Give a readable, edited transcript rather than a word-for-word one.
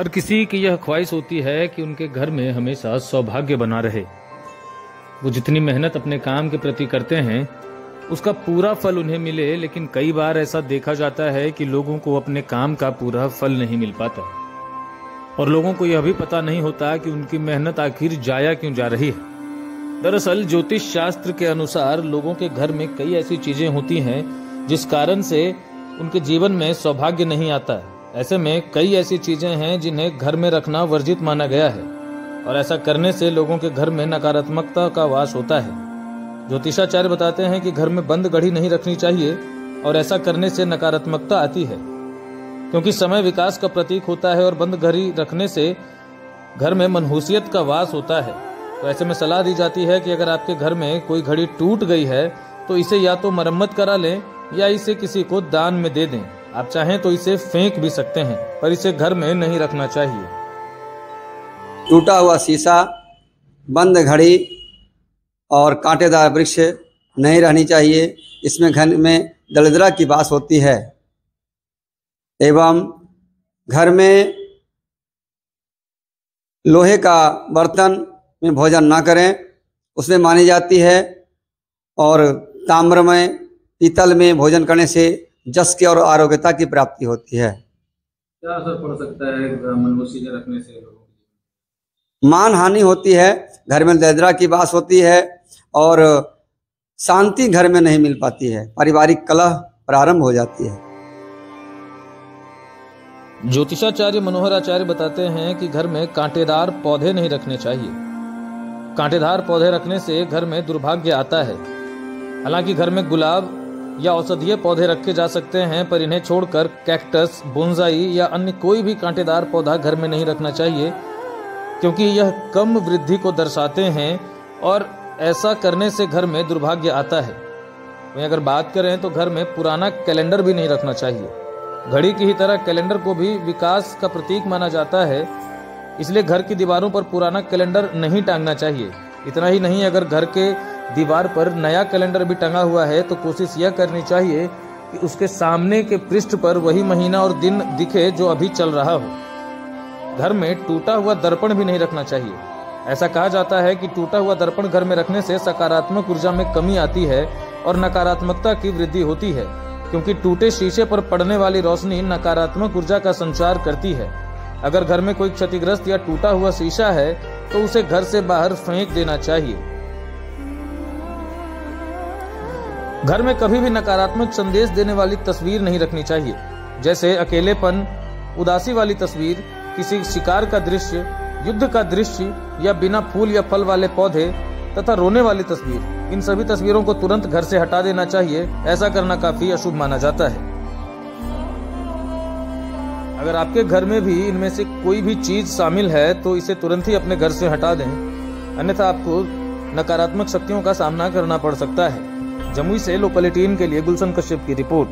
हर किसी की यह ख्वाहिश होती है कि उनके घर में हमेशा सौभाग्य बना रहे। वो जितनी मेहनत अपने काम के प्रति करते हैं उसका पूरा फल उन्हें मिले, लेकिन कई बार ऐसा देखा जाता है कि लोगों को अपने काम का पूरा फल नहीं मिल पाता और लोगों को यह भी पता नहीं होता कि उनकी मेहनत आखिर जाया क्यों जा रही है। दरअसल ज्योतिष शास्त्र के अनुसार लोगों के घर में कई ऐसी चीजें होती हैं जिस कारण से उनके जीवन में सौभाग्य नहीं आता। ऐसे में कई ऐसी चीजें हैं जिन्हें घर में रखना वर्जित माना गया है और ऐसा करने से लोगों के घर में नकारात्मकता का वास होता है। ज्योतिषाचार्य बताते हैं कि घर में बंद घड़ी नहीं रखनी चाहिए और ऐसा करने से नकारात्मकता आती है, क्योंकि समय विकास का प्रतीक होता है और बंद घड़ी रखने से घर में मनहूसियत का वास होता है। तो ऐसे में सलाह दी जाती है कि अगर आपके घर में कोई घड़ी टूट गई है तो इसे या तो मरम्मत करा लें या इसे किसी को दान में दे दें। आप चाहें तो इसे फेंक भी सकते हैं, पर इसे घर में नहीं रखना चाहिए। टूटा हुआ शीशा, बंद घड़ी और कांटेदार वृक्ष नहीं रहनी चाहिए। इसमें घर में दरिद्रता की बात होती है। एवं घर में लोहे का बर्तन में भोजन ना करें, उसमें मानी जाती है। और ताम्र में, पीतल में भोजन करने से जस की और आरोग्यता की प्राप्ति होती है। क्या असर पड़ सकता है मनहूसी रखने से? मान हानि होती है, घर में दरिद्रता की बात होती है और शांति घर में नहीं मिल पाती है, पारिवारिक कलह प्रारंभ हो जाती है। ज्योतिषाचार्य मनोहर आचार्य बताते हैं कि घर में कांटेदार पौधे नहीं रखने चाहिए। कांटेदार पौधे रखने से घर में दुर्भाग्य आता है। हालांकि घर में गुलाब या औषधीय पौधे रखे जा सकते हैं, पर इन्हें छोड़कर कैक्टस, बोनसाई या अन्य कोई भी कांटेदार पौधा घर में नहीं रखना चाहिए, क्योंकि यह कम वृद्धि को दर्शाते हैं और ऐसा करने से घर में दुर्भाग्य आता है। वहीं अगर बात करें तो घर में पुराना कैलेंडर भी नहीं रखना चाहिए। घड़ी की ही तरह कैलेंडर को भी विकास का प्रतीक माना जाता है, इसलिए घर की दीवारों पर पुराना कैलेंडर नहीं टांगना चाहिए। इतना ही नहीं, अगर घर के दीवार पर नया कैलेंडर भी टंगा हुआ है तो कोशिश यह करनी चाहिए कि उसके सामने के पृष्ठ पर वही महीना और दिन दिखे जो अभी चल रहा हो। घर में टूटा हुआ दर्पण भी नहीं रखना चाहिए। ऐसा कहा जाता है कि टूटा हुआ दर्पण घर में रखने से सकारात्मक ऊर्जा में कमी आती है और नकारात्मकता की वृद्धि होती है, क्योंकि टूटे शीशे पर पड़ने वाली रोशनी नकारात्मक ऊर्जा का संचार करती है। अगर घर में कोई क्षतिग्रस्त या टूटा हुआ शीशा है तो उसे घर से बाहर फेंक देना चाहिए। घर में कभी भी नकारात्मक संदेश देने वाली तस्वीर नहीं रखनी चाहिए, जैसे अकेलेपन, उदासी वाली तस्वीर, किसी शिकार का दृश्य, युद्ध का दृश्य या बिना फूल या फल वाले पौधे तथा रोने वाली तस्वीर। इन सभी तस्वीरों को तुरंत घर से हटा देना चाहिए। ऐसा करना काफी अशुभ माना जाता है। अगर आपके घर में भी इनमें से कोई भी चीज शामिल है तो इसे तुरंत ही अपने घर से हटा दें, अन्यथा आपको नकारात्मक शक्तियों का सामना करना पड़ सकता है। जमुई से लोकल 18 के लिए गुलशन कश्यप की रिपोर्ट।